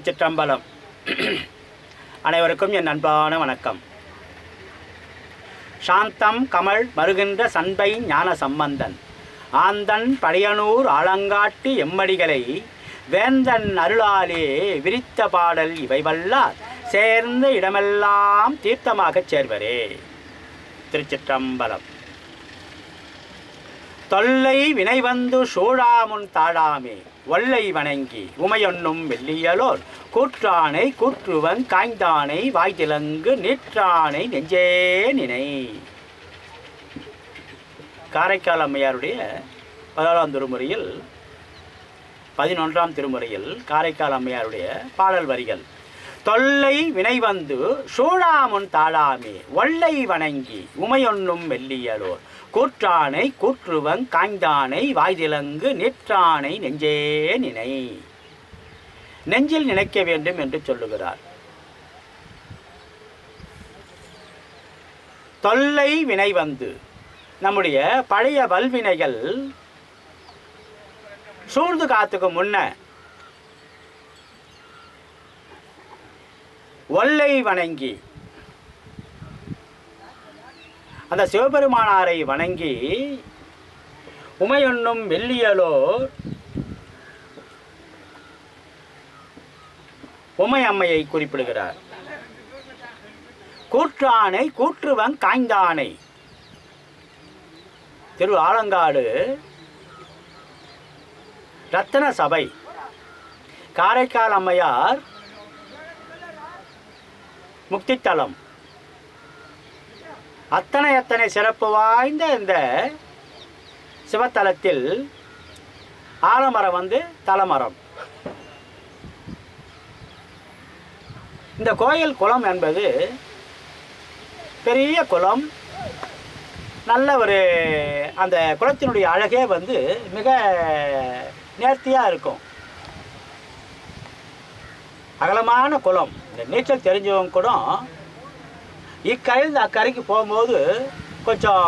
திருச்சிற்றம்பலம். அனைவருக்கும் என் அன்பான வணக்கம். சாந்தம் கமல் மருகின்ற சண்பை ஞான சம்பந்தன் ஆந்தன் படையனூர் ஆலங்காட்டு எம்மடிகளை வேந்தன் அருளாலே விரித்த பாடல் இவை வல்லார் சேர்ந்த இடமெல்லாம் தீர்த்தமாகச் சேர்வரே. திருச்சிற்றம்பலம். தொல்லை வினை வந்து சூழாமுன் தாழாமே ஒல்லை வணங்கி உமையொன்னும் வெள்ளியலோர் கூற்றானை கூற்றுவன் காய்ந்தானை வாய்திலங்கு நீற்றானை நெஞ்சே நினை. காரைக்கால் அம்மையாருடைய 14ஆம் திருமுறையில் 11ஆம் திருமுறையில் காரைக்கால் அம்மையாருடைய பாடல் வரிகள். தொல்லை வினை வந்து சூழாமுன் தாழாமே ஒல்லை வணங்கி உமையொன்னும் வெள்ளியலோர் கூற்றானை கூற்றுவன் காய்ந்தானை வாய்திலங்கு நீற்றானை நெஞ்சே நினை. நெஞ்சில் நினைக்க வேண்டும் என்று சொல்லுகிறார். தொல்லை வினை வந்து நம்முடைய பழைய வல்வினைகள் சூழ்ந்து காத்துக்கு முன்ன ஒல்லை வணங்கி அந்த சிவபெருமானாரை வணங்கி உமையொன்னும் வெள்ளியலோர் உமை அம்மையை குறிப்பிடுகிறார். கூற்றானை கூற்றுவன் காய்ந்தானை. திரு ஆலங்காடு ரத்தன சபை காரைக்கால் அம்மையார் முக்தித்தலம். அத்தனை சிறப்பு வாய்ந்த இந்த சிவத்தலத்தில் ஆலமரம் வந்து தலமரம். இந்த கோயில் குளம் என்பது பெரிய குளம். நல்ல ஒரு அந்த குளத்தினுடைய அழகே வந்து மிக நேர்த்தியாக இருக்கும். அகலமான குளம். இந்த நீச்சல் தெரிஞ்சவங்க கூட இக்கரையிலிருந்து அக்கரைக்கு போகும்போது கொஞ்சம்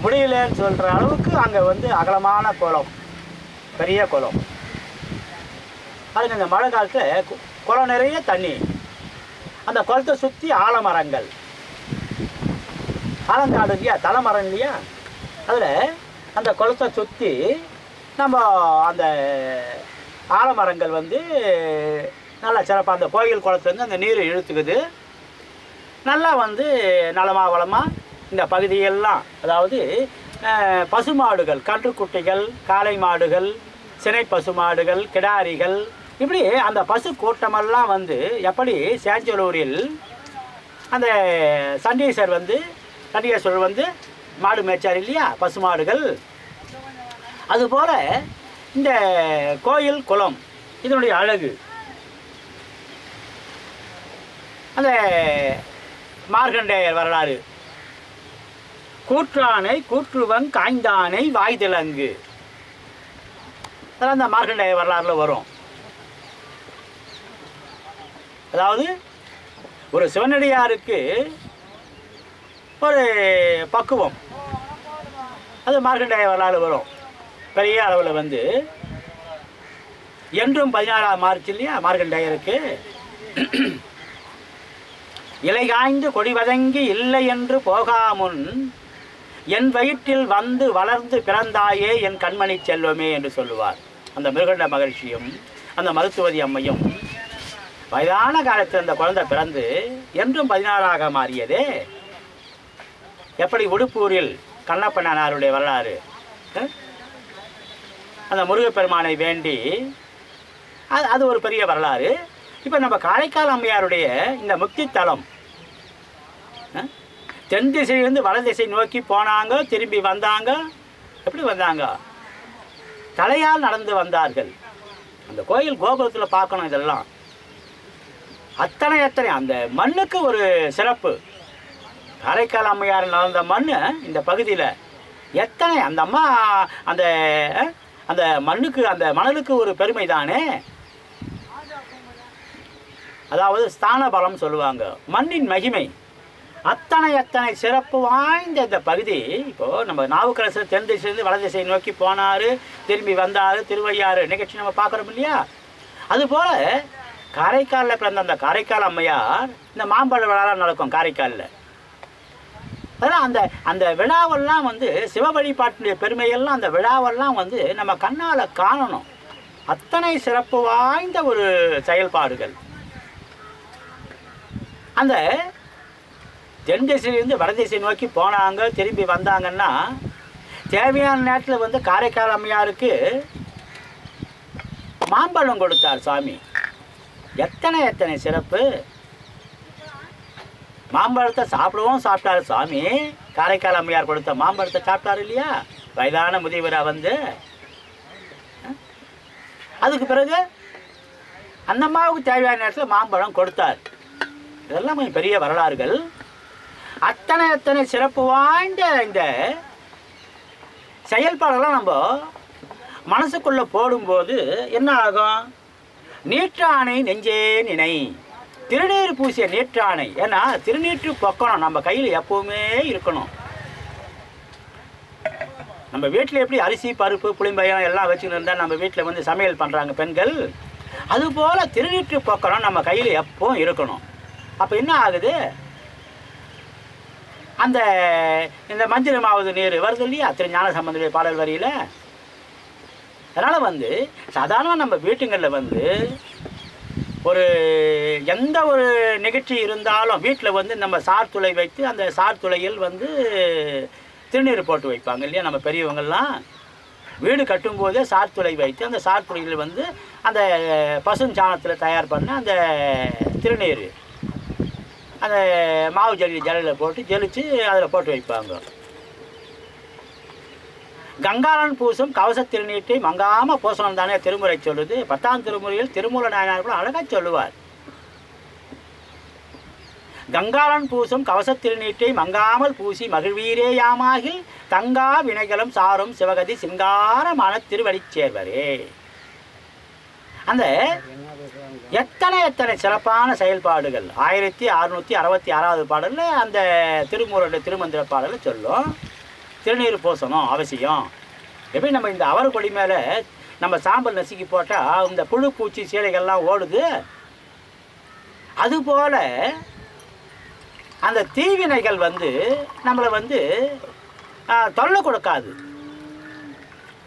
முடியலன்னு சொல்கிற அளவுக்கு அங்கே வந்து அகலமான குளம், பெரிய குளம். அதுக்கு இந்த மழை காலத்தில் குளம் நிறைய தண்ணி. அந்த குளத்தை சுற்றி ஆலமரங்கள். ஆலங்காடு இல்லையா, தலைமரம் இல்லையா, அதில் அந்த குளத்தை சுற்றி நம்ம அந்த ஆலமரங்கள் வந்து நல்லா சிறப்பாக அந்த கோயில் குளத்துலேருந்து அந்த நீர் இழுத்துக்குது. நல்லா வந்து நலமாக வளமாக இந்த பகுதியெல்லாம், அதாவது பசுமாடுகள், கன்றுக்குட்டிகள், காளை மாடுகள், சினை பசுமாடுகள், கிடாரிகள், இப்படி அந்த பசு கூட்டமெல்லாம் வந்து எப்படி சேஞ்சலூரில் அந்த சண்டீஸ்வரர் வந்து மாடு மேய்ச்சார் இல்லையா, பசுமாடுகள். அதுபோல் இந்த கோயில் குளம் இதனுடைய அழகு. அந்த மார்கண்டேயர் வரலாறு. கூற்றானை கூற்றுவன் காய்ந்தானை வாய்திலங்கு, அதெல்லாம் அந்த மார்கண்டேயர் வரலாறுல வரும். அதாவது ஒரு சிவனடியாருக்கு ஒரு பக்குவம், அது மார்கண்டேயர் வரலாறு வரும். பெரிய அளவில் வந்து என்றும் 16ஆம் மார்ச் இல்லையா மார்கண்டேயருக்கு. இலை காய்ந்து கொடி வதங்கி இல்லை என்று போகாமுன் என் வயிற்றில் வந்து வளர்ந்து பிறந்தாயே என் கண்மணி செல்வமே என்று சொல்லுவார். அந்த மிருகண்ட மகிழ்ச்சியும் அந்த மருத்துவதி அம்மையும் வயதான காலத்தில் அந்த குழந்தை பிறந்து என்றும் 16ஆக மாறியதே. எப்படி உடுப்பூரில் கண்ணப்பனாருடைய வரலாறு, அந்த முருகப்பெருமானை வேண்டி அது ஒரு பெரிய வரலாறு. இப்போ நம்ம காரைக்கால் அம்மையாருடைய இந்த முக்தி தலம், தென் திசையிலிருந்து வட திசை நோக்கி போனாங்க, திரும்பி வந்தாங்க. எப்படி வந்தாங்க? தலையால் நடந்து வந்தார்கள். அந்த கோயில் கோபுரத்தில் பார்க்கணும். இதெல்லாம் அத்தனை அந்த மண்ணுக்கு ஒரு சிறப்பு. காரைக்கால் அம்மையார் நடந்த மண் இந்த பகுதியில் எத்தனை அந்த அம்மா அந்த அந்த மண்ணுக்கு அந்த மணலுக்கு ஒரு பெருமை தானே. அதாவது ஸ்தான பலம் சொல்லுவாங்க, மண்ணின் மகிமை. அத்தனை சிறப்பு வாய்ந்த இந்த பகுதி. இப்போது நம்ம நாவுக்கரசர் தென் திசையிலிருந்து வட திசை நோக்கி போனார், திரும்பி வந்தார், திருவையாறு நிகழ்ச்சி நம்ம பார்க்குறோம் இல்லையா. அதுபோல் காரைக்காலில் பிறந்த அந்த காரைக்கால் அம்மையார் இந்த மாம்பழ விழாலாம் நடக்கும் காரைக்காலில். அதனால் அந்த அந்த விழாவெல்லாம் வந்து சிவ வழிபாட்டுடைய பெருமையெல்லாம் அந்த விழாவெல்லாம் வந்து நம்ம கண்ணால் காணணும். அத்தனை சிறப்பு வாய்ந்த ஒரு செயல்பாடுகள். அந்த தென் திசையிலேருந்து வடதிசை நோக்கி போனாங்க, திரும்பி வந்தாங்கன்னா தேவையான நேரத்தில் வந்து காரைக்கால் அம்மையாருக்கு மாம்பழம் கொடுத்தார் சாமி. எத்தனை எத்தனை சிறப்பு! மாம்பழத்தை சாப்பிட்டாரு சாமி. காரைக்கால் அம்மையார் கொடுத்த மாம்பழத்தை சாப்பிட்டாரு இல்லையா, வயதான முதியவராக வந்து. அதுக்கு பிறகு அந்த அம்மாவுக்கு தேவையான நேரத்தில் மாம்பழம் கொடுத்தார். இதெல்லாம் பெரிய வரலாறுகள். அத்தனை அத்தனை சிறப்பு வாய்ந்த இந்த செயல்பாடெல்லாம் நம்ம மனசுக்குள்ளே போடும்போது என்ன ஆகும்? நீற்றானை நெஞ்சே நினை, திருநீர் பூசிய நீற்றானை. ஏன்னா திருநீற்று பொக்கணும் நம்ம கையில் எப்பவுமே இருக்கணும். நம்ம வீட்டில் எப்படி அரிசி பருப்பு புளிம்பயம் எல்லாம் வச்சுன்னு இருந்தால் நம்ம வீட்டில் வந்து சமையல் பண்ணுறாங்க பெண்கள், அதுபோல் திருநீற்று பொக்கணும் நம்ம கையில் எப்பவும் இருக்கணும். அப்போ என்ன ஆகுது? அந்த இந்த மஞ்சள் மாவது நீர் வருது இல்லையா திருஞான சம்பந்தனுடைய பாடல் வரியில். அதனால் வந்து சாதாரணமாக நம்ம வீட்டுங்களில் வந்து ஒரு எந்த ஒரு நிகழ்ச்சி இருந்தாலும் வீட்டில் வந்து நம்ம சார்துளை வைத்து அந்த சார்துளையில் வந்து திருநீர் போட்டு வைப்பாங்க இல்லையா நம்ம பெரியவங்கள்லாம். வீடு கட்டும்போதே சார்துளை வைத்து அந்த சார்துளையில் வந்து அந்த பசுஞ்சாணத்தில் தயார் பண்ண அந்த திருநீர் அந்த மாவு ஜல்லியில் போட்டு ஜெலிச்சு அதில் போட்டு வைப்பாங்க. கங்காளன் பூசும் கவச திருநீட்டை மங்காமல் பூசணும் தானே திருமுறை சொல்லுது. 10ஆம் திருமுறையில் திருமூல நாயனார் கூட அழகாக சொல்லுவார். கங்காளன் பூசும் கவச திருநீட்டை மங்காமல் பூசி மகிழ்வீரே யாமாகில் தங்கா வினைகளும் சாரும் சிவகதி சிங்காரமான திருவடி சேர்வரே. அந்த எத்தனை எத்தனை சிறப்பான செயல்பாடுகள் 1666வது பாடலில் அந்த திருமூலருடைய திருமந்திர பாடலில் சொல்லும். திருநீர் பூசணும் அவசியம். எப்படி நம்ம இந்த அவரை கொடி மேலே நம்ம சாம்பல் நசுக்கி போட்டால் இந்த புழு பூச்சி சீலைகள்லாம் ஓடுது, அதுபோல் அந்த தீவினைகள் வந்து நம்மளை வந்து தொல்லை கொடுக்காது.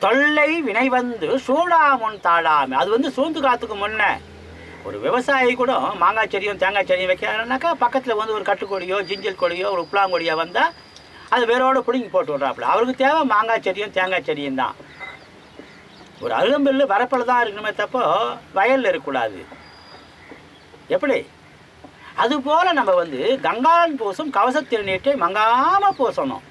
தொல்லை வினை வந்து சூடாமுன் தாழாமை. அது வந்து சூழ்ந்து காத்துக்கு முன்ன ஒரு விவசாயி கூட மாங்காய் செடியும் தேங்காய் செடியும் வைக்கிறாருனாக்கா பக்கத்தில் வந்து ஒரு கட்டுக்கொடியோ ஜிஞ்சல் கொடியோ ஒரு உப்பலாங்கொடியோ வந்தால் அது வேரோடு பிடுங்கி போட்டு விட்றாப்புல. அவருக்கு தேவை மாங்காய் செடியும் தேங்காய் செடியும் தான். ஒரு அருகம்பில்லு வரப்பில் தான் இருக்கணுமே தப்போ வயலில் இருக்கக்கூடாது. எப்படி? அதுபோல் நம்ம வந்து கங்காளன் பூசும் கவச திருநீட்டை மங்காமல் பூசணும்.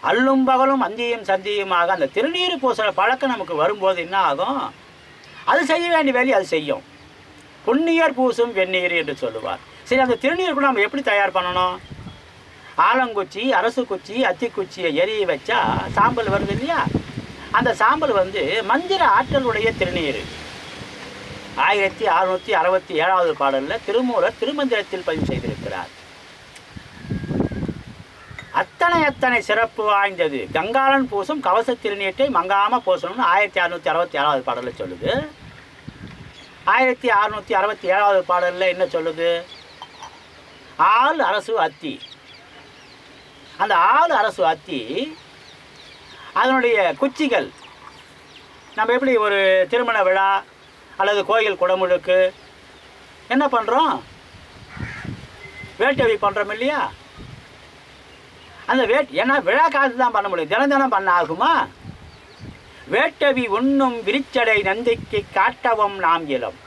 அல்லும் பகலும் அந்தியும் சந்தியுமாக அந்த திருநீர் பூசுகிற பழக்கம் நமக்கு வரும்போது என்ன ஆகும்? அது செய்ய வேண்டிய வேலையை அது செய்யும். புண்ணியர் பூசும் வெந்நீர் என்று சொல்லுவார். சரி, அந்த திருநீர் கூட நம்ம எப்படி தயார் பண்ணணும்? ஆலங்குச்சி அரசு குச்சி அத்திக்குச்சியை எரிய வச்சா சாம்பல் வருது இல்லையா, அந்த சாம்பல் வந்து மந்திர ஆற்றலுடைய திருநீர். 1667வது பாடலில் திருமூலர் திருமந்திரத்தில் பதிவு செய்திருக்கிறார். அத்தனை அத்தனை சிறப்பு வாய்ந்தது. கங்காளன் பூசும் கவச திருநீட்டை மங்காமல் பூசணும்னு 1667வது பாடலில் சொல்லுது. 1667வது பாடலில் என்ன சொல்லுது? ஆள் அரசு அத்தி. அந்த ஆள் அரசு அத்தி அதனுடைய குச்சிகள் நம்ம எப்படி ஒரு திருமண விழா அல்லது கோயில் குடமுழுக்கு என்ன பண்ணுறோம்? வேட்டவி பண்ணுறோம் இல்லையா? அந்த ஏன்னா விழா காலத்து தான் பண்ண முடியும், தினம் தினம் பண்ண ஆகுமா? வேட்டவி உண்ணும் விரிச்சடை நந்திக்கு காட்டவும் நாம் இயலும்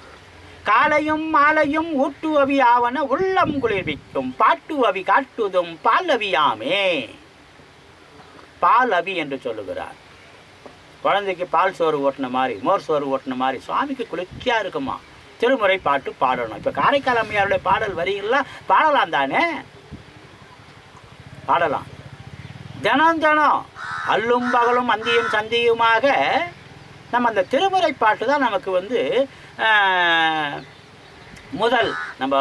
காலையும் மாலையும் ஊட்டுவவி ஆவன உள்ளம் குளிர்விக்கும் பாட்டுவவி காட்டுதும் பால் அவியாமே. பால் அவி என்று சொல்லுகிறார். குழந்தைக்கு பால் சோறு ஓட்டின மாதிரி மோர் சோறு ஓட்டின மாதிரி சுவாமிக்கு குளிர்ச்சியாக இருக்குமா திருமுறை பாட்டு பாடணும். இப்போ காரைக்கால் அம்மையாருடைய பாடல் வரிகள்லாம் பாடலாம் தானே, பாடலாம். தினம் தினம் அல்லும் பகலும் அந்தியும் சந்தியுமாக நம்ம அந்த திருமுறை பாட்டு தான் நமக்கு வந்து முதல். நம்ம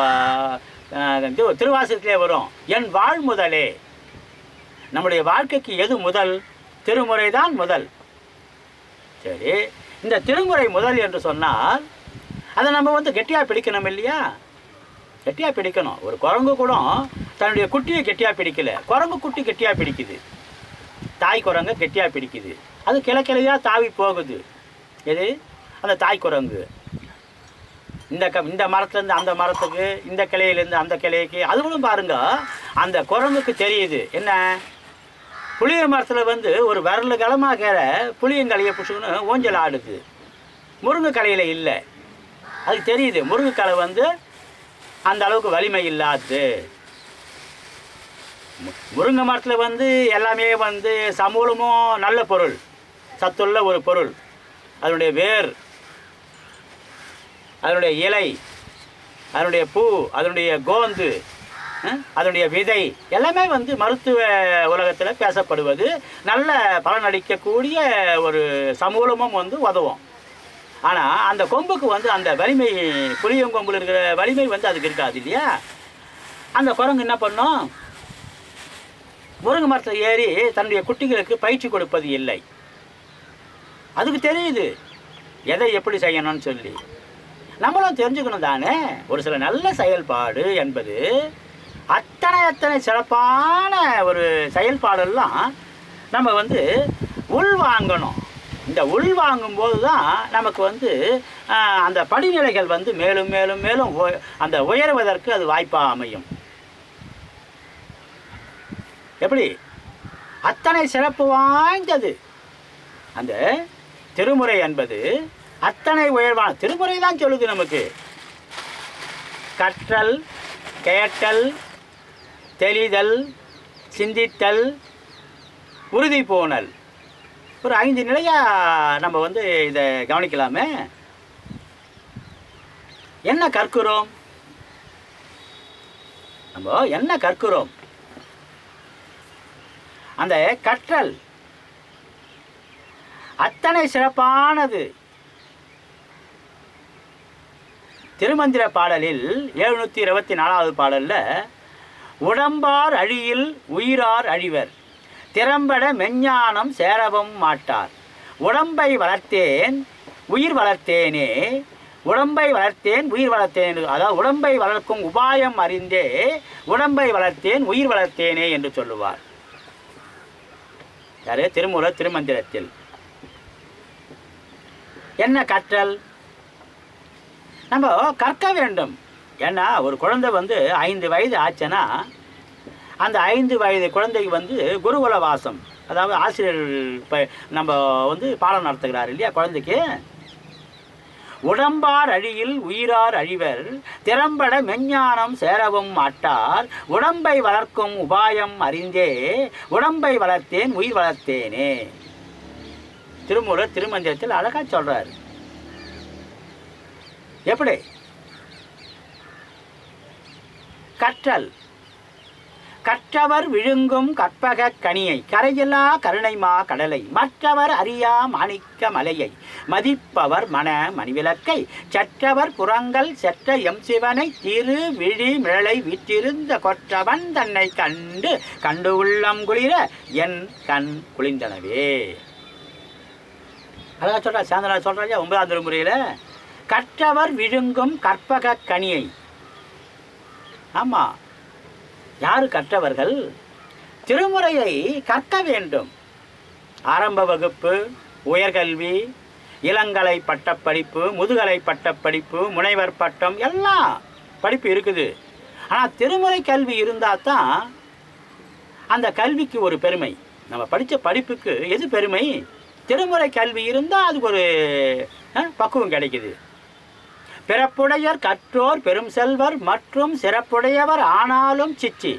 திருவாசகத்திலே வரும், என் வாழ் முதலே. நம்முடைய வாழ்க்கைக்கு எது முதல்? திருமுறை தான் முதல். சரி, இந்த திருமுறை முதல் என்று சொன்னால் அதை நம்ம வந்து கெட்டியாக பிடிக்கணும் இல்லையா? கெட்டியாக பிடிக்கணும். ஒரு குரங்கு கூட தன்னுடைய குட்டியை கெட்டியாக பிடிக்கல, குரங்கு குட்டி கெட்டியாக பிடிக்குது. தாய் குரங்கு கெட்டியாக பிடிக்குது. அது கிளையாக தாவி போகுது. எது? அந்த தாய் குரங்கு. இந்த மரத்துலேருந்து அந்த மரத்துக்கு, இந்த கிளையிலேருந்து அந்த கிளைக்கு. அதுவும் பாருங்க, அந்த குரங்குக்கு தெரியுது என்ன, புளிய மரத்தில் வந்து ஒரு விரலு கிழமாக்கிற புளியங்கலையை பிடிச்சிக்கணும் ஊஞ்சல் ஆடுது. முருங்கைக்கலையில் இல்லை. அதுக்கு தெரியுது முருங்கைக்கலை வந்து அந்த அளவுக்கு வலிமை இல்லாது. முருங்கை மரத்தில் வந்து எல்லாமே வந்து சமூலமும் நல்ல பொருள், சத்துள்ள ஒரு பொருள். அதனுடைய வேர், அதனுடைய இலை, அதனுடைய பூ, அதனுடைய கோந்து, அதனுடைய விதை எல்லாமே வந்து மருத்துவ உலகத்தில் பேசப்படுவது. நல்ல பலனளிக்கக்கூடிய ஒரு சமூலமும் வந்து உதவும். ஆனால் அந்த கொம்புக்கு வந்து அந்த வலிமை, புளியங்கொம்பில் இருக்கிற வலிமை வந்து அதுக்கு இருக்காது இல்லையா? அந்த குரங்கு என்ன பண்ணும், முருங்கை மரத்தில் ஏறி தன்னுடைய குட்டிகளுக்கு பயிற்சி கொடுப்பது இல்லை. அதுக்கு தெரியுது எதை எப்படி செய்யணும்னு சொல்லி. நம்மளும் தெரிஞ்சுக்கணும் தானே. ஒரு சில நல்ல செயல்பாடு என்பது அத்தனை சிறப்பான ஒரு செயல்பாடெல்லாம் நம்ம வந்து உள்வாங்கணும். இந்த உள்வாங்கும்போது தான் நமக்கு வந்து அந்த படிநிலைகள் வந்து மேலும் மேலும் மேலும் அந்த உயர்வதற்கு அது வாய்ப்பாக அமையும். எப்படி? அத்தனை சிறப்பு வாய்ந்தது அந்த திருமுறை என்பது. அத்தனை உயர்வான திருமுறை தான் சொல்லுது நமக்கு. கற்றல், கேட்டல், தெளிதல், சிந்தித்தல், உறுதி போனல். ஒரு 5 நிலையாக நம்ம வந்து இதை கவனிக்கலாமே. என்ன கற்கிறோம்? நம்ம என்ன கற்கிறோம்? அந்த கற்றல் அத்தனை சிறப்பானது. திருமந்திர பாடலில் 724வது பாடலில், உடம்பார் அழியில் உயிரார் அழிவர், திறம்பட மெஞ்ஞானம் சேரவும் மாட்டார், உடம்பை வளர்த்தேன் உயிர் வளர்த்தேனே, உடம்பை வளர்த்தேன் உயிர் வளர்த்தேன். அதாவது உடம்பை வளர்க்கும் உபாயம் அறிந்தே உடம்பை வளர்த்தேன் உயிர் வளர்த்தேனே என்று சொல்லுவார். யாரு? திருமூலர் திருமந்திரத்தில். என்ன கற்றல்? நம்ம கற்க வேண்டும். ஏன்னா ஒரு குழந்தை வந்து 5 வயது ஆச்சுன்னா அந்த 5 வயது குழந்தைக்கு வந்து குருகுல வாசம், அதாவது ஆசிரியர் நம்ம வந்து பாடம் நடத்துகிறார் இல்லையா குழந்தைக்கு. உடம்பார் அழியில் உயிரார் அழிவர், திறம்பட மெஞ்ஞானம் சேரவும் மாட்டார், உடம்பை வளர்க்கும் உபாயம் அறிந்தே உடம்பை வளர்த்தேன் உயிர் வளர்த்தேனே. திருமூலர் திருமந்திரத்தில் அழகா சொல்றாரு. எப்படி? கற்றல். கற்றவர் விழுங்கும் கற்பக கனியை, கரையில்லா கருணைமா கடலை, மற்றவர் அறியா மாணிக்க மலையை, மதிப்பவர் மன மணிவிளக்கை, சற்றவர் புறங்கள் செற்ற எம் சிவனை, திரு விழி மிழலை வீற்றிருந்த கொற்றவன் தன்னை கண்டு கண்டு உள்ளம் குளிர என் கண் குளிர்ந்தனவே. அழகா சொல்றா சாந்தனா சொல்றாங்க 9ஆம் திருமுறையில். கற்றவர் விழுங்கும் கற்பக கனியை. ஆமாம், யார் கற்றவர்கள்? திருமுறையை கற்க வேண்டும். ஆரம்ப வகுப்பு, உயர்கல்வி, இளங்கலை பட்டப்படிப்பு, முதுகலை பட்டப்படிப்பு, முனைவர் பட்டம் எல்லாம் படிப்பு இருக்குது. ஆனால் திருமுறை கல்வி இருந்தால் தான் அந்த கல்விக்கு ஒரு பெருமை. நம்ம படித்த படிப்புக்கு எது பெருமை? திருமுறை கல்வி இருந்தால் அதுக்கு ஒரு பக்குவம் கிடைக்குது. பிறப்புடையர் கற்றோர் பெரும் செல்வர் மற்றும் சிறப்புடையவர் ஆனாலும் சிச்சி,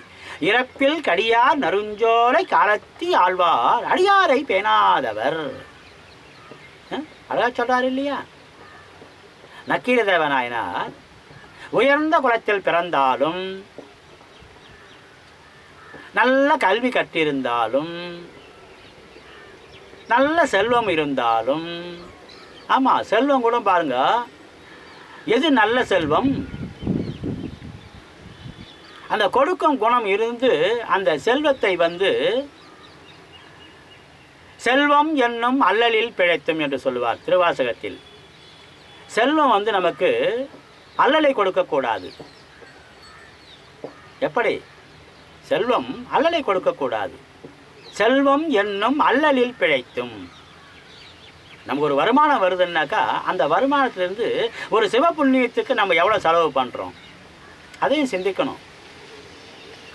இறப்பில் கடியார் நறுஞ்சோலை காலத்தி ஆழ்வார் அடியாரை பேணாதவர். அழகா சொல்றாரு இல்லையா? நக்கீரதேவ நாயனார் உயர்ந்த குலத்தில் பிறந்தாலும், நல்ல கல்வி கற்றிருந்தாலும், நல்ல செல்வம் இருந்தாலும், ஆமாம் செல்வம் கூட பாருங்க, எது நல்ல செல்வம்? அந்த கொடுக்கும் குணம் இருந்து அந்த செல்வத்தை வந்து செல்வம் என்னும் அல்லலில் பிழைத்தும் என்று சொல்லுவார் திருவாசகத்தில். செல்வம் வந்து நமக்கு அல்லலை கொடுக்கக்கூடாது. எப்படி? செல்வம் அல்லலை கொடுக்கக்கூடாது. செல்வம் என்னும் அல்லலில் பிழைத்தும். நமக்கு ஒரு வருமானம் வருதுன்னாக்கா அந்த வருமானத்திலேருந்து ஒரு சிவபுண்ணியத்துக்கு நம்ம எவ்வளோ செலவு பண்ணுறோம் அதையும் சிந்திக்கணும்.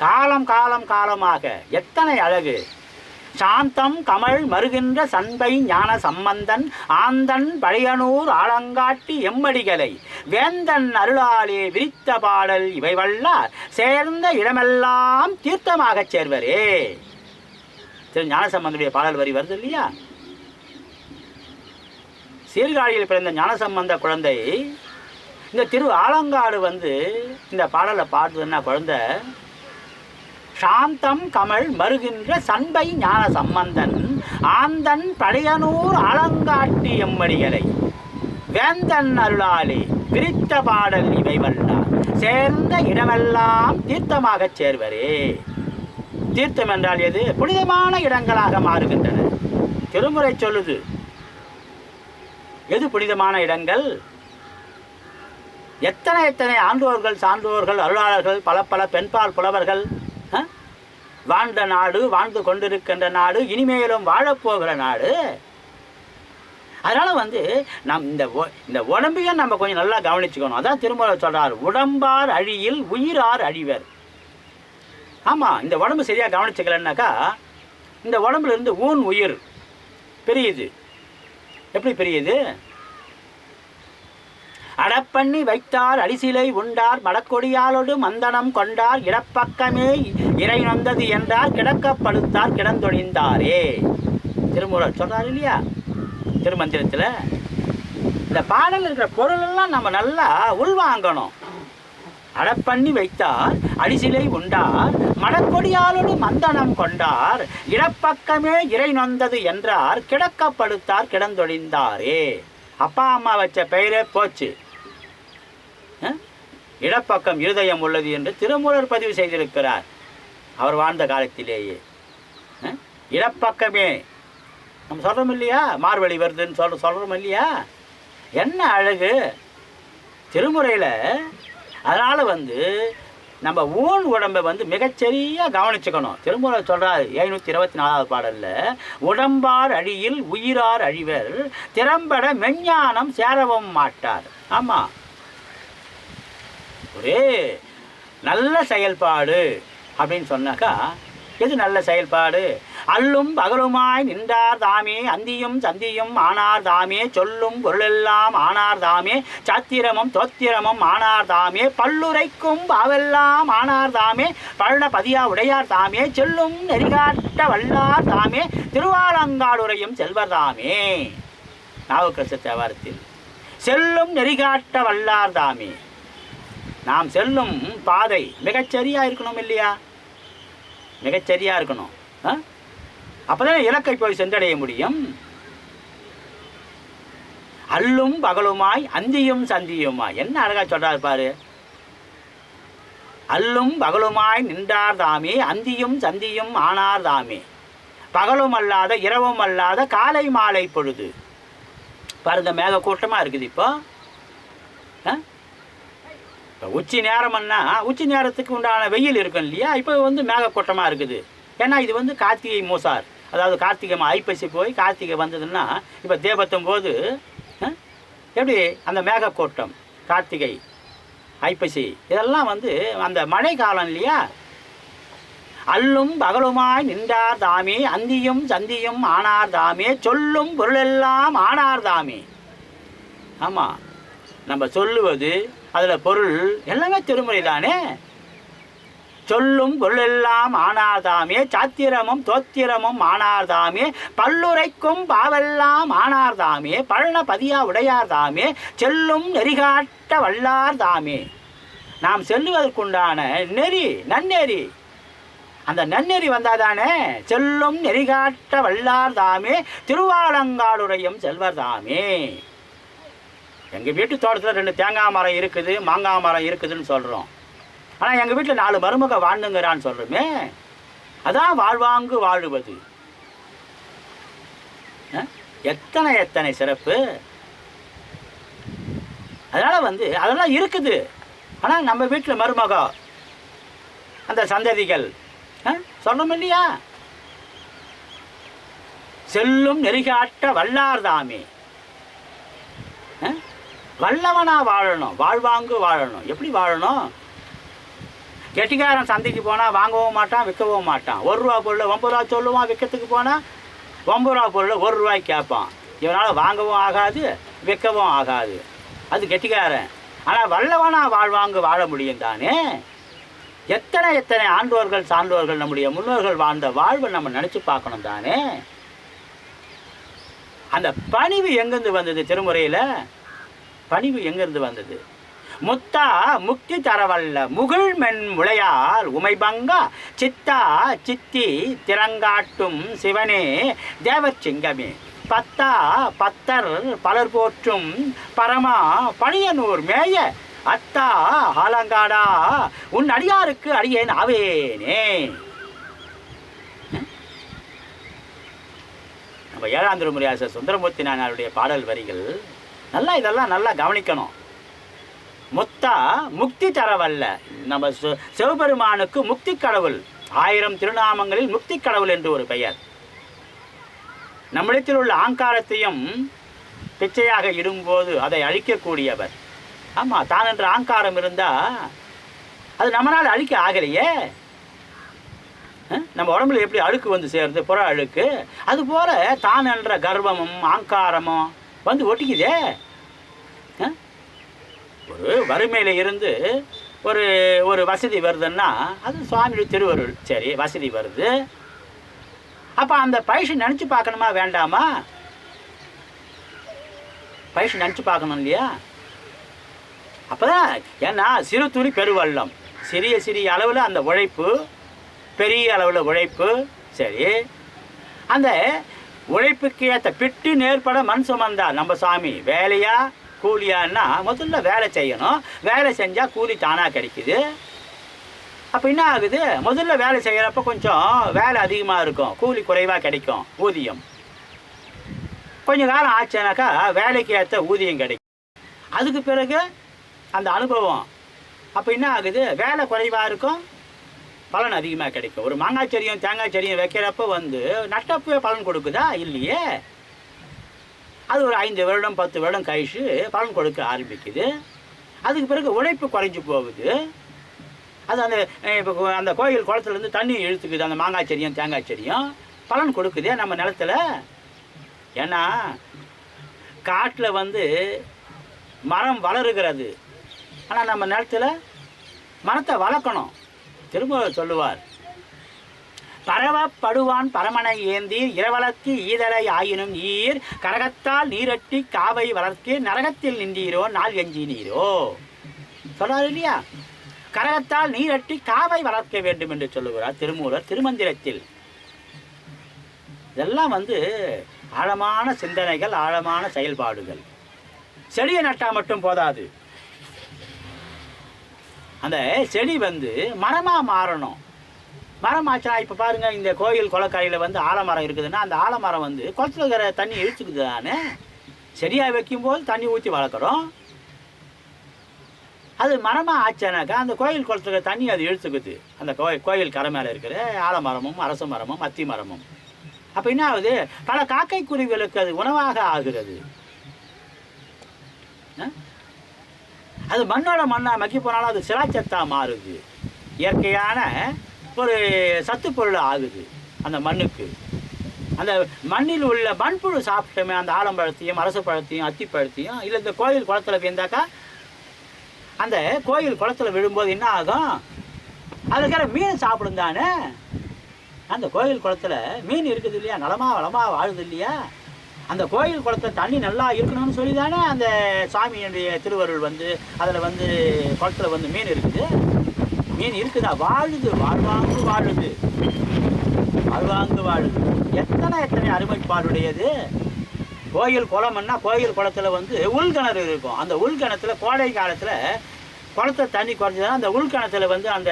காலம் காலம் காலமாக எத்தனை அழகு! சாந்தம் கமல் மருகின்ற சண்பை ஞான சம்பந்தன் ஆந்தன் பழையனூர் ஆலங்காட்டி எம்மடிகளை வேந்தன் அருளாலே விரித்த பாடல் இவை வல்லார் சேர்ந்த இடமெல்லாம் தீர்த்தமாகச் சேர்வரே. திரு ஞானசம்பந்தனுடைய பாடல் வரி வருது இல்லையா? சீர்காழியில் பிறந்த ஞானசம்பந்த குழந்தை இந்த திரு ஆலங்காடு வந்து இந்த பாடலை பாடுதுன்னா குழந்தை சாந்தம் கமல் மருகின்ற சண்பை ஞான சம்பந்தன் ஆந்தன் பழையனூர் ஆலங்காட்டி எம்மடிகளை வேந்தன் அருளாலே விரித்த பாடல் இவை வல்லார் சேர்ந்த இடமெல்லாம் தீர்த்தமாகச் சேர்வரே. தீர்த்தம் என்றால் எது? புனிதமான இடங்களாக மாறுகின்றன. திருமுறை சொல்லுது. எது புனிதமான இடங்கள்? எத்தனை எத்தனை ஆண்டோர்கள் சான்றோர்கள் அருளாளர்கள் பல பல பெண்பால் புலவர்கள் வாழ்ந்த நாடு, வாழ்ந்து கொண்டிருக்கின்ற நாடு, இனிமேலும் வாழப்போகிற நாடு. அதனால் வந்து இந்த உடம்பையும் நம்ம கொஞ்சம் நல்லா கவனிச்சுக்கணும். அதான் திருமூலர் சொல்கிறார், உடம்பார் அழியில் உயிரார் அழிவர். ஆமாம், இந்த உடம்பு சரியாக கவனிச்சுக்கலன்னாக்கா இந்த உடம்புலேருந்து ஊன் உயிர் பிரியுது. எப்படி பிரியுது? அடப்பண்ணி வைத்தார் அடிசிலை உண்டார் மடக்கொடியாலோடு மந்தனம் கொண்டார் இடப்பக்கமே இறை நொந்தது என்றார் கிடக்கப்படுத்தார் கிடந்தொழிந்தாரே. திருமூலர் சொல்றாரு இல்லையா திருமந்திரத்தில்? இந்த பாடல் இருக்கிற பொருளெல்லாம் நம்ம நல்லா உள்வாங்கணும். அடப்பண்ணி வைத்தார் அடிசிலை உண்டார் மடக்கொடியாலோடு மந்தனம் கொண்டார் இடப்பக்கமே இறை நொந்தது என்றார் கிடக்கப்படுத்தார் கிடந்தொழிந்தாரே. அப்பா அம்மா வச்ச பெயரே போச்சு. இடப்பக்கம் இருதயம் உள்ளது என்று திருமூலர் பதிவு செய்திருக்கிறார் அவர் வாழ்ந்த காலத்திலேயே. இடப்பக்கமே நம்ம சொல்கிறோம் இல்லையா? மார்வழி வருதுன்னு சொல்கிறோம் இல்லையா? என்ன அழகு திருமுறையில்! அதனால் வந்து நம்ம ஊன் உடம்பை வந்து மிகச்சரியாக கவனிச்சுக்கணும். திருமூலர் சொல்கிறார் 724வது பாடலில், உடம்பார் அழியில் உயிரார் அழிவர் திறம்பட மெஞ்ஞானம் சேரவும் மாட்டார். ஆமாம், ஒரே நல்ல செயல்பாடு அப்படின்னு சொன்னாக்கா எது நல்ல செயல்பாடு? அல்லும் பகலுமாய் நின்றார் தாமே அந்தியும் சந்தியும் ஆனார் தாமே சொல்லும் பொருளெல்லாம் ஆனார் தாமே சாத்திரமும் தோத்திரமும் ஆனார் தாமே பல்லுரைக்கும் பாவெல்லாம் ஆனார் தாமே பழன பதியா உடையார் தாமே செல்லும் நெறிகாட்ட வல்லார் தாமே திருவாலங்காடுரையும் செல்வர் தாமே. நாவுக்கரசு தேவாரத்தில் செல்லும் நெறிகாட்ட வல்லார் தாமே. நாம் செல்லும் பாதை மிகச்சரியாக இருக்கணும் இல்லையா? மிகச்சரியாக இருக்கணும். அப்போதான் இலக்கை போய் சென்றடைய முடியும். அல்லும் பகலுமாய் அந்தியும் சந்தியுமாய். என்ன அழகா சொல்றாரு பாரு. அல்லும் பகலுமாய் நின்றார் தாமே அந்தியும் சந்தியும் ஆனார் தாமே பகலும் அல்லாத இரவும் அல்லாத காலை மாலை பொழுது. பாருங்க, மேக கூட்டமாக இருக்குது. இப்போ உச்சி நேரம்னா உச்சி நேரத்துக்கு உண்டான வெயில் இருக்கும் இல்லையா? இப்போ வந்து மேகக்கூட்டமாக இருக்குது. ஏன்னா இது வந்து கார்த்திகை மூசார், அதாவது கார்த்திகை ஐப்பசி போய் கார்த்திகை வந்ததுன்னா இப்போ தேபத்தும் போது எப்படி அந்த மேகக்கூட்டம் கார்த்திகை ஐப்பசி இதெல்லாம் வந்து அந்த மழை காலம் இல்லையா? அல்லும் பகலுமாய் நின்றார் தாமே அந்தியும் சந்தியும் ஆனார் தாமே சொல்லும் பொருளெல்லாம் ஆனார் தாமே. ஆமாம், நம்ம சொல்லுவது அதில் பொருள் எல்லாமே திருமுறை தானே. சொல்லும் பொருளெல்லாம் ஆனார்தாமே சாத்திரமும் தோத்திரமும் ஆனார்தாமே பல்லுரைக்கும் பாவெல்லாம் ஆனார்தாமே பழன பதியா உடையார்தாமே செல்லும் நெறிகாட்ட வல்லார்தாமே. நாம் செல்லுவதற்குண்டான நெறி நன்னெறி, அந்த நன்னெறி வந்தாதானே செல்லும் நெறிகாட்ட வல்லார்தாமே திருவாலங்காடுரையும் செல்வர்தாமே. எங்கள் வீட்டு தோட்டத்தில் 2 தேங்காய் மரம் இருக்குது, மாங்காய் மரம் இருக்குதுன்னு சொல்கிறோம். ஆனால் எங்கள் வீட்டில் 4 மருமக வாழ்ந்துங்கிறான்னு சொல்கிறோமே. அதான் வாழ்வாங்கு வாழுவது. எத்தனை எத்தனை சிறப்பு! அதனால் வந்து அதெல்லாம் இருக்குது. ஆனால் நம்ம வீட்டில் மருமகம் அந்த சந்ததிகள் சொல்லணும் இல்லையா, செல்லும் நெறிகாட்ட வல்லார்தாமே, வல்லவனா வாழணும், வாழ்வாங்கு வாழணும். எப்படி வாழணும்? கெட்டிக்காரன் சந்தைக்கு போனால் வாங்கவும் மாட்டான், விற்கவும் மாட்டான். 1 ரூபா பொருளை 9 ரூபா சொல்லுவான், விற்கிறதுக்கு போனால் 9 ரூபா பொருளை 1 ரூபாய்க்கு கேட்பான். இவனால் வாங்கவும் ஆகாது, விற்கவும் ஆகாது. அது கெட்டிக்காரன். ஆனால் வல்லவனா வாழ்வாங்கு வாழ முடியும் தானே. எத்தனை எத்தனை ஆண்டோர்கள் சான்றோர்கள் நம்முடைய முன்னோர்கள் வாழ்ந்த வாழ்வை நம்ம நினச்சி பார்க்கணும் தானே. அந்த பணிவு எங்கேருந்து வந்தது? திருமுறையில் பணிவு எங்கேருந்து வந்தது? முத்தா முக்தி தரவல்ல முகில் மென் முளையால் உமைபங்கா சித்தா சித்தி திறங்காட்டும் சிவனே தேவர் சிங்கமே பத்தா பத்தர் பலர் போற்றும் பரமா பணியனூர் மேய அத்தா ஆலங்காடா உன் அடியாருக்கு அடியேன் ஆவேனே. நம்ம 7ஆம் திருமுறையாசிரியர் சுந்தரமூர்த்தி நாயனாருடைய பாடல் வரிகள் நல்லா இதெல்லாம் நல்லா கவனிக்கணும். முத்தா முக்தி தரவல்ல, நம்ம சிவபெருமானுக்கு முக்தி கடவுள். 1000 திருநாமங்களில் முக்தி கடவுள் என்று ஒரு பெயர். நம்மிடத்தில் உள்ள ஆங்காரத்தையும் பிச்சையாக இடும்போது அதை அழிக்கக்கூடியவர். ஆமாம், தான் என்ற ஆங்காரம் இருந்தால் அது நம்மளால் அழிக்க ஆகலையே. நம்ம உடம்புல எப்படி அழுக்கு வந்து சேருது, புற அழுக்கு, அதுபோல் தான் என்ற கர்வமும் ஆங்காரமும் வந்து ஒட்டிக்குதே. ஒரு வறுமையில் இருந்து ஒரு ஒரு வசதி வருதுன்னா அது சுவாமியுடைய திருவருள். சரி, வசதி வருது, அப்போ அந்த பைசை நினச்சி பார்க்கணுமா வேண்டாமா? பைசை நினச்சி பார்க்கணும் இல்லையா? அப்போ தான், ஏன்னா சிறு துளி பெருவள்ளம், சிறிய சிறிய அளவில் அந்த உழைப்பு, பெரிய அளவில் உழைப்பு. சரி, அந்த உழைப்புக்கு ஏற்ற பிட்டு நேர்பட மண் சுமந்தா நம்ம சாமி. வேலையா கூலியான்னா முதல்ல வேலை செய்யணும், வேலை செஞ்சால் கூலி தானாக கிடைக்குது. அப்போ என்ன ஆகுது? முதல்ல வேலை செய்கிறப்ப கொஞ்சம் வேலை அதிகமாக இருக்கும், கூலி குறைவாக கிடைக்கும், ஊதியம். கொஞ்சம் காலம் ஆச்சுனாக்கா வேலைக்கு ஏற்ற ஊதியம் கிடைக்கும். அதுக்கு பிறகு அந்த அனுபவம், அப்போ என்ன ஆகுது? வேலை குறைவாக இருக்கும், பலன் அதிகமாக கிடைக்கும். ஒரு மாங்காய் செடியும் தேங்காய் செடியும் வைக்கிறப்ப வந்து நட்டப்பே பலன் கொடுக்குதா? இல்லையே. அது ஒரு 5 வருடம் 10 வருடம் கழிச்சு பலன் கொடுக்க ஆரம்பிக்குது. அதுக்கு பிறகு உழைப்பு குறைஞ்சி போகுது. அது அந்த இப்போ அந்த கோயில் குளத்துலேருந்து தண்ணி இழுத்துக்குது, அந்த மாங்காய் செடியும் தேங்காய் செடியும் பலன் கொடுக்குதே நம்ம நிலத்தில். ஏன்னா காட்டில் வந்து மரம் வளருகிறது, ஆனால் நம்ம நிலத்தில் மரத்தை வளர்க்கணும். திரும்ப சொல்லுவார், பரவப்படுவான் பரமனை ஏந்தி இரவலத்து ஈதலை ஆயினும் ஈர் கரகத்தால் நீரட்டி காவை வளர்க்க நரகத்தில் நின்றீரோ நாள் எஞ்சி நீரோ சொல்றாரு இல்லையா? கரகத்தால் நீரட்டி காவை வளர்க்க வேண்டும் என்று சொல்லுகிறார் திருமூலர் திருமந்திரத்தில். இதெல்லாம் வந்து ஆழமான சிந்தனைகள், ஆழமான செயல்பாடுகள். செடியை நட்டால் மட்டும் போதாது, அந்த செடி வந்து மரமாக மாறணும். மரம் ஆச்சுனா இப்போ பாருங்கள், இந்த கோயில் குளக்கரையில் வந்து ஆலமரம் இருக்குதுன்னா அந்த ஆலமரம் வந்து குளத்தில் இருக்கிற தண்ணி இழுத்துக்குது தானே. செடியாக வைக்கும்போது தண்ணி ஊற்றி வளர்க்குறோம், அது மரமாக ஆச்சானாக்கா அந்த கோயில் குளத்தில் தண்ணி அது இழுத்துக்குது. அந்த கோயில் கரை மேலே இருக்கிற ஆலமரமும் அரச மரமும் அத்தி மரமும். அப்போ என்ன ஆகுது? பல காக்கை குருவிகளுக்கு அது உணவாக ஆகிறது. அது மண்ணோட மண்ணாக மக்கி போனாலும் அது சிலாச்சத்தாக மாறுது. இயற்கையான ஒரு சத்து பொருள் ஆகுது அந்த மண்ணுக்கு. அந்த மண்ணில் உள்ள மண்புழு சாப்பிட்டோமே அந்த ஆலம்பழத்தையும் அரச பழத்தையும் அத்திப்பழத்தையும், இல்லை இந்த கோயில் குளத்தில் விழுந்தாக்கா அந்த கோயில் குளத்தில் விழும்போது என்ன ஆகும்? அதில் இருக்கிற மீன் சாப்பிடும் தானே. அந்த கோயில் குளத்தில் மீன் இருக்குது இல்லையா, நலமாக வளமாக வாழுது இல்லையா? அந்த கோயில் குளத்தில் தண்ணி நல்லா இருக்கணும்னு சொல்லி தானே அந்த சாமியினுடைய திருவருள் வந்து அதில் வந்து குளத்தில் வந்து மீன் இருக்குது. மீன் இருக்குதா? வாழுது, வாழ்வாங்கு வாழுது, வாழ்வாங்கு வாழுது. எத்தனை எத்தனை அருமைப்பாடுடையது. கோயில் குளம்னா கோயில் குளத்தில் வந்து உள்கிணறு இருக்கும். அந்த உள்கிணத்துல கோடை காலத்தில் குளத்தை தண்ணி குறைஞ்சதுன்னா அந்த உள்கிணத்துல வந்து அந்த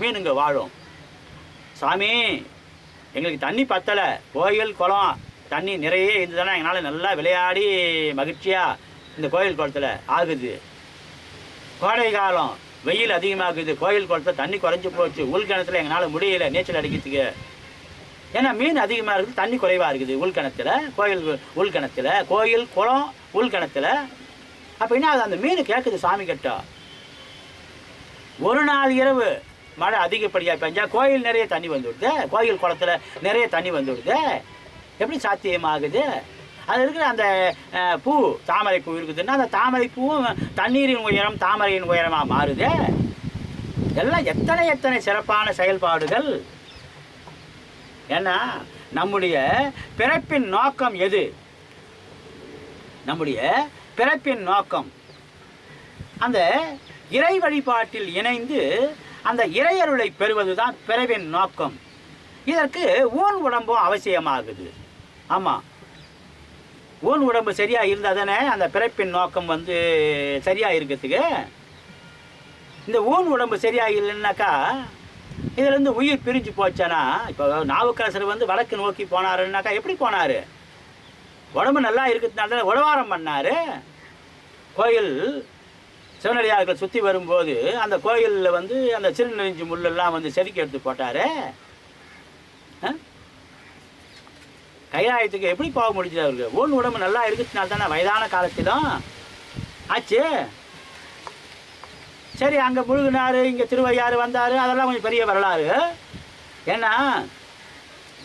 மீனுங்க வாழும். சாமி எங்களுக்கு தண்ணி பத்தலை, கோயில் குளம் தண்ணி நிறைய இருந்ததுன்னா எங்களால் நல்லா விளையாடி மகிழ்ச்சியாக இந்த கோயில் குளத்தில் ஆகுது. கோடை காலம் வெயில் அதிகமாகுது, கோயில் குளத்தில் தண்ணி குறைஞ்சி போச்சு. உள்கிணத்துல எங்களால் முடியல நீச்சல் அடிக்கிறதுக்கு. ஏன்னா மீன் அதிகமாக இருக்குது, தண்ணி குறைவாக இருக்குது உள்கிணத்துல, உள்கிணத்துல, கோயில் குளம் உள்கிணத்துல. அப்படின்னா அது அந்த மீன் கேட்குது சாமி கிட்ட. ஒரு நாள் இரவு மழை அதிகப்படியாக பெஞ்சா கோயில் நிறைய தண்ணி வந்துவிடுது, கோயில் குளத்தில் நிறைய தண்ணி வந்துவிடுது. எப்படி சாத்தியமாகுது? அது இருக்கிற அந்த பூ, தாமரை பூ இருக்குதுன்னா அந்த தாமரை பூவும் தண்ணீரின் உயரம் தாமரையின் உயரமாக மாறுது. எல்லாம் எத்தனை எத்தனை சிறப்பான செயல்பாடுகள். ஏன்னா நம்முடைய பிறப்பின் நோக்கம் எது? நம்முடைய பிறப்பின் நோக்கம் அந்த இறை வழிபாட்டில் இணைந்து அந்த இறையருளை பெறுவது தான் பிறவின் நோக்கம். இதற்கு ஊன் உடம்பும் அவசியமாகுது. ஆமாம், ஊன் உடம்பு சரியாக இருந்தால் தானே அந்த பிறப்பின் நோக்கம் சரியாக இருக்கிறதுக்கு. இந்த ஊன் உடம்பு சரியாக இல்லைன்னாக்கா இதுலேருந்து உயிர் பிரிஞ்சு போச்சானா, இப்போ நாவுக்கரசர் வடக்கு நோக்கி போனாருன்னாக்கா எப்படி போனார்? உடம்பு நல்லா இருக்கிறதுனால தானே உழவாரம் பண்ணார். கோயில் சிவனடியார்கள் சுற்றி வரும்போது அந்த கோயிலில் அந்த சிறுநெறிஞ்சி முள்ளெல்லாம் செதுக்கி எடுத்து போட்டார். கைலாயத்துக்கு எப்படி போக முடிஞ்சது அவருக்கு? ஊன் உடம்பு நல்லா இருக்கிறதுனால தானே வயதான காலத்திலும் ஆச்சு. சரி, அங்கே முழுகினார், இங்கே திருவையாறு வந்தார், அதெல்லாம் கொஞ்சம் பெரிய வரலாறு. ஏன்னா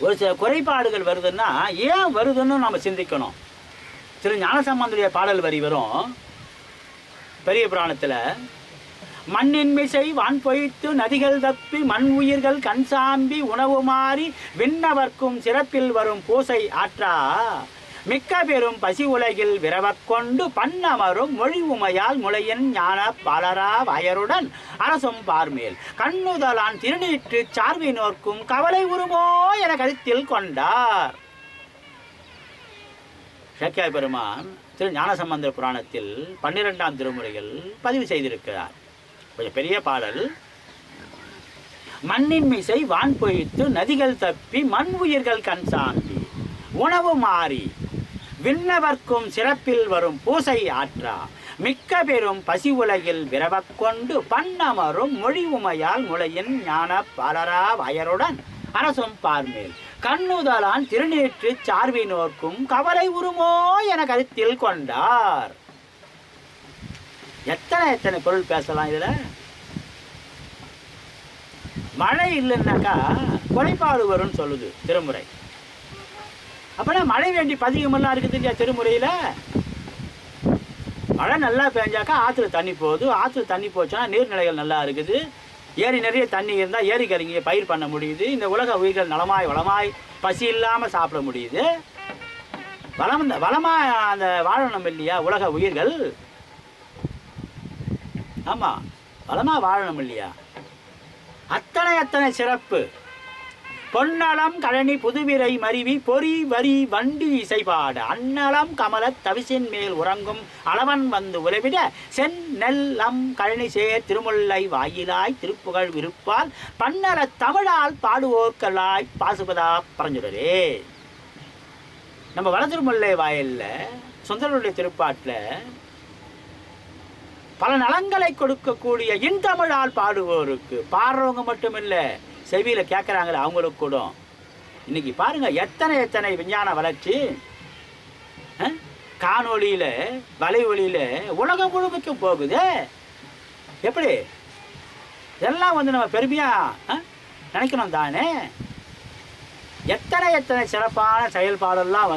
ஒரு சில குறைபாடுகள் வருதுன்னா ஏன் வருதுன்னு நம்ம சிந்திக்கணும். திரு ஞானசம்பந்தருடைய பாடல் வரி வரும் பெரிய புராணத்தில். மண்ணின் மிசை வான் பொய்த்து நதிகள் தப்பி மண் உயிர்கள் கண் சாம்பி உணவு மாறி விண்ணவர்க்கும் சிறப்பில் வரும் பூசை ஆற்றா மிக்க பெரும் பசி உலகில் விரவக்கொண்டு பண்ணமரும் மொழி உமையால் முளையன் ஞான பாலரா வயருடன் அரசும் பார்மேல் கண்ணுதலான் திருநீற்று சார்பினோர்க்கும் கவலை உருமோ என கருத்தில் கொண்டார். சேக்கிழார் பெருமான் திரு ஞானசம்பந்தர் புராணத்தில் 12ஆம் திருமுறையில் பதிவு செய்திருக்கிறார். கொஞ்சம் பெரிய பாடல். மண்ணின் மிசை வான் பொய்த்து நதிகள் தப்பி மண் உயிர்கள் கண் சாம்பி உணவு மாறி விண்ணவர்க்கும் சிறப்பில் வரும் பூசை ஆற்றா மிக்க பெரும் பசி உலகில் விரவக்கொண்டு பண்ணமரும் மொழி உமையால் முளையின் ஞான பாலரா வயருடன் அரசும் பார்மேல் கண்ணுதலான் திருநீற்று சார்பினோர்க்கும் கவலை உருமோ என கருத்தில் கொண்டார். எத்தனை எத்தனை பொருள் பேசலாம் இதுல. மழை இல்லைன்னாக்கா குறைபாடு வரும்னு சொல்லுது திருமுறை. அப்படின்னா மழை வேண்டி பதிகமெல்லாம் இருக்குது இல்லையா திருமுறையில. மழை நல்லா பெஞ்சாக்கா ஆற்றுல தண்ணி போகுது, ஆற்றுல தண்ணி போச்சுன்னா நீர்நிலைகள் நல்லா இருக்குது, ஏரி நிறைய தண்ணி இருந்தால் ஏரிக்கறிங்க பயிர் பண்ண முடியுது, இந்த உலக உயிர்கள் நலமாய் வளமாய் பசி இல்லாமல் சாப்பிட முடியுது. வளமாக அந்த வாழணும் இல்லையா உலக உயிர்கள். ஆமாம், வளமாக வாழணும் இல்லையா. அத்தனை அத்தனை சிறப்பு. பொன்னலம் கழனி புதுவிரை மருவி பொறி வரி வண்டி இசைபாட அன்னலம் கமல தவிசின் மேல் உறங்கும் அளவன் உறவிட செந்நெல்லம் கழனி சேர் திருமுல்லை வாயிலாய் திருப்புகழ் விருப்பால் பன்னர தமிழால் பாடுவோர்களாய் பாசுபதா பரஞ்சுடரே. நம்ம வடதிருமுல்லை வாயிலில் சுந்தரனுடைய திருப்பாட்டில் பல நலங்களை கொடுக்கக்கூடிய இன்தமிழால் பாடுவோருக்கு, பாடுறவங்க மட்டும் இல்லை செவியில் கேட்குறாங்களே அவங்களுக்கு கூட. இன்னைக்கு பாருங்க எத்தனை எத்தனை விஞ்ஞான வளர்ச்சி. காணொலியில் வலை ஒளியில் உலகம் முழுமைக்கும் போகுது. எப்படி இதெல்லாம் நம்ம பெருமையாக நினைக்கணும் தானே. எத்தனை எத்தனை சிறப்பான செயல்பாடெல்லாம்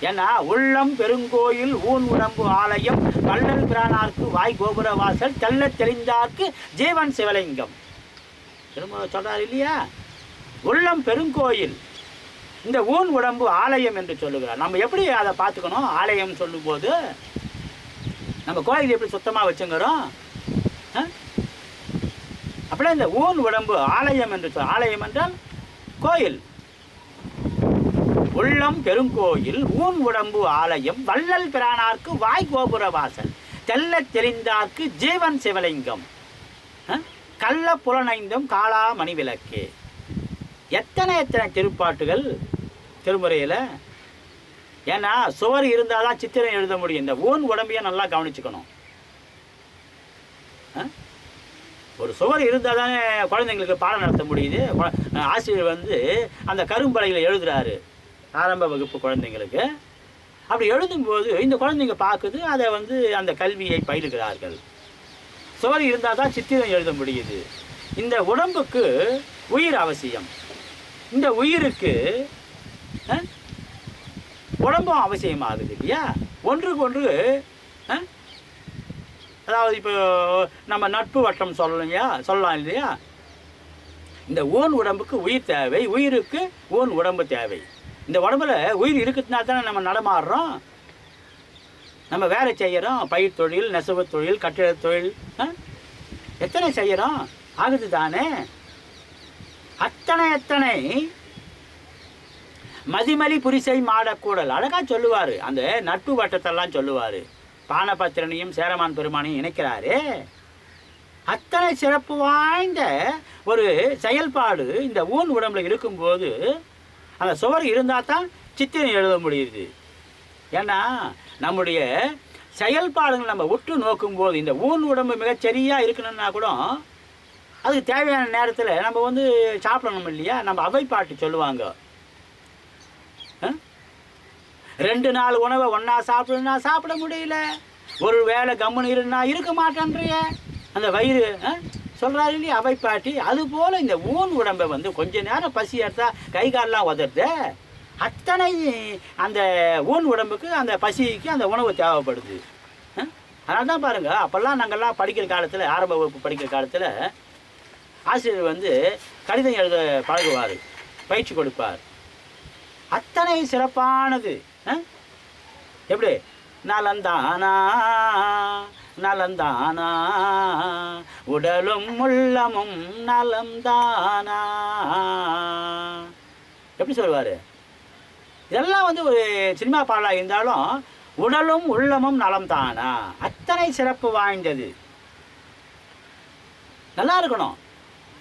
ஏன்னா உள்ளம் பெருங்கோயில் ஊன் உடம்பு ஆலயம் வள்ளல் பிரானார்க்கு வாய் கோபுர வாசல் தெல்ல தெளிந்தார்க்கு ஜீவன் சிவலிங்கம் திரும்ப சொல்றாரு இல்லையா. உள்ளம் பெருங்கோயில், இந்த ஊன் உடம்பு ஆலயம் என்று சொல்லுகிறார். நம்ம எப்படி அதை பார்த்துக்கணும்? ஆலயம் சொல்லும் போது நம்ம கோயில் எப்படி சுத்தமாக வச்சுங்கிறோம். அப்படியே இந்த ஊன் உடம்பு ஆலயம் என்று ஆலயம் என்றால் கோயில். உள்ளம் பெருங்கோயில் ஊன் உடம்பு ஆலயம் வள்ளல் பிரானார்க்கு வாய் கோபுர வாசல் தெல்ல தெளிந்தார்க்கு ஜீவன் சிவலிங்கம் கள்ள புலனைந்தும் காளா மணி விளக்கே. எத்தனை எத்தனை திருப்பாட்டுகள் திருமுறையில். ஏன்னா சுவர் இருந்தால் தான் சித்திரம் எழுத முடியும். இந்த ஊன் உடம்பையே நல்லா கவனிச்சுக்கணும். ஒரு சுவர் இருந்தால் தானே குழந்தைங்களுக்கு பாடம் நடத்த முடியுது. ஆசிரியர் வந்து அந்த கரும்பலகையில் எழுதுகிறாரு ஆரம்ப வகுப்பு குழந்தைங்களுக்கு. அப்படி எழுதும்போது இந்த குழந்தைங்க பார்க்குது, அதை வந்து அந்த கல்வியை பயிலுகிறார்கள். சுவர் இருந்தால் தான் சித்திரம் எழுத முடியுது. இந்த உடம்புக்கு உயிர் அவசியம். இந்த உயிருக்கு உடம்பும் அவசியமாகுது இல்லையா? ஒன்றுக்கு ஒன்று. அதாவது இப்போ நம்ம நட்பு வட்டம் சொல்லலாம் இல்லையா? இந்த ஓன் உடம்புக்கு உயிர் தேவை, உயிருக்கு ஓன் உடம்பு தேவை. இந்த உடம்புல உயிர் இருக்கிறதுனால தானே நம்ம நடமாடுறோம், நம்ம வேலை செய்கிறோம். பயிர் தொழில், நெசவு தொழில், கட்டிட தொழில் எத்தனை செய்கிறோம், ஆகுது தானே. அத்தனை மதிமலி புரிசை மாடக்கூடல் அழகாக சொல்லுவார். அந்த நட்பு வட்டத்தெல்லாம் சொல்லுவார். பானபத்திரனையும் சேரமான் பெருமானையும் இணைக்கிறாரு. அத்தனை சிறப்பு வாய்ந்த ஒரு செயல்பாடு இந்த ஊன் உடம்புல இருக்கும்போது அந்த சுவர் இருந்தால் தான் சித்திரம் எழுத முடியுது. ஏன்னா நம்முடைய செயல்பாடுகள் நம்ம உற்று நோக்கும்போது இந்த ஊன் உடம்பு மிகச்சரியாக இருக்கணும்னா கூட அதுக்கு தேவையான நேரத்தில் நம்ம வந்து சாப்பிடணும் இல்லையா? நம்ம அவைப்பாட்டு சொல்லுவாங்க, 2 நாள் உணவை ஒன்றா சாப்பிடுன்னா சாப்பிட முடியல, ஒரு வேளை கம்முன்னு இருந்தா இருக்க மாட்டேன்றிய அந்த வயிறு சொல்கிறாரு இல்லையா அவைப்பாட்டி. அதுபோல் இந்த ஊன் உடம்பை வந்து கொஞ்ச நேரம் பசி எடுத்தா கை காலெலாம் உதறது. அத்தனை அந்த ஊன் உடம்புக்கு அந்த பசிக்கு அந்த உணவு தேவைப்படுது. அதனால தான் பாருங்கள், அப்போல்லாம் நாங்கள்லாம் படிக்கிற காலத்தில், ஆரம்ப வகுப்பு படிக்கிற காலத்தில் ஆசிரியர் வந்து கடிதம் எழுத பழகுவார், பயிற்சி கொடுப்பார். அத்தனை சிறப்பானது. எப்படி நலந்தானா நலந்தானா உடலும் உள்ளமும் நலம்தானா, எப்படி சொல்லுவார்? இதெல்லாம் வந்து ஒரு சினிமா பாடலாக இருந்தாலும் உடலும் உள்ளமும் நலம்தானா அத்தனை சிறப்பு வாய்ந்தது. நல்லா இருக்கணும்,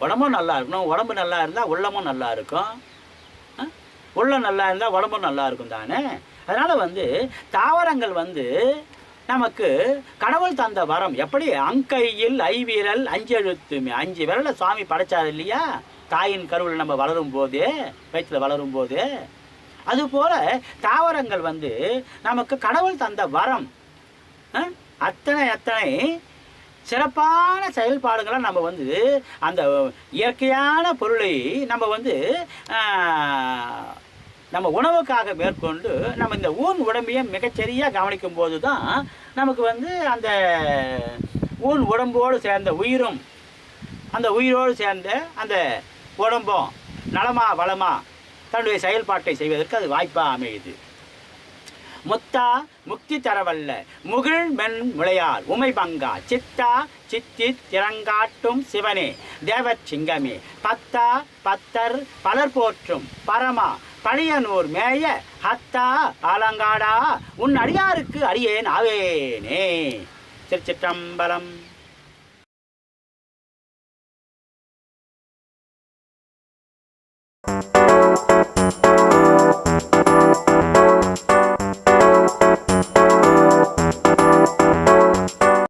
உடம்பும் நல்லா இருக்கணும். உடம்பு நல்லா இருந்தால் உள்ளமும் நல்லா இருக்கும், உள்ளம் நல்லா இருந்தால் உடம்பும் நல்லா இருக்கும் தானே. அதனால் வந்து தாவரங்கள் வந்து நமக்கு கடவுள் தந்த வரம். எப்படி அங்கையில் ஐவிரல் 5 எழுத்துமே, 5 விரலை சுவாமி படைச்சார் இல்லையா? தாயின் கருவில் நம்ம வளரும் போதே, வயிற்றில் வளரும் போது. அதுபோல் தாவரங்கள் வந்து நமக்கு கடவுள் தந்த வரம். அத்தனை சிறப்பான செயல்பாடுகளை நம்ம வந்து அந்த இயற்கையான பொருளை நம்ம வந்து நம்ம உணவுக்காக மேற்கொண்டு நம்ம இந்த ஊன் உடம்பையை மிகச்சரியாக கவனிக்கும் போது தான் நமக்கு வந்து அந்த ஊன் உடம்போடு சேர்ந்த உயிரும் அந்த உயிரோடு சேர்ந்த அந்த உடம்பும் நலமா வளமா தன்னுடைய செயல்பாட்டை செய்வதற்கு அது வாய்ப்பாக அமையுது. முத்தா முக்தி தரவல்ல முகிழ் மென் முளையால் உமை பங்கா சித்தா சித்தி திறங்காட்டும் சிவனே தேவச்சிங்கமே பத்தா பத்தர் பலர் போற்றும் பரமா பழையனூர் மேய ஹத்தா ஆலங்காடா உன் அடியாருக்கு அடியேன் ஆவேனே. திருச்சிற்றம்பலம்.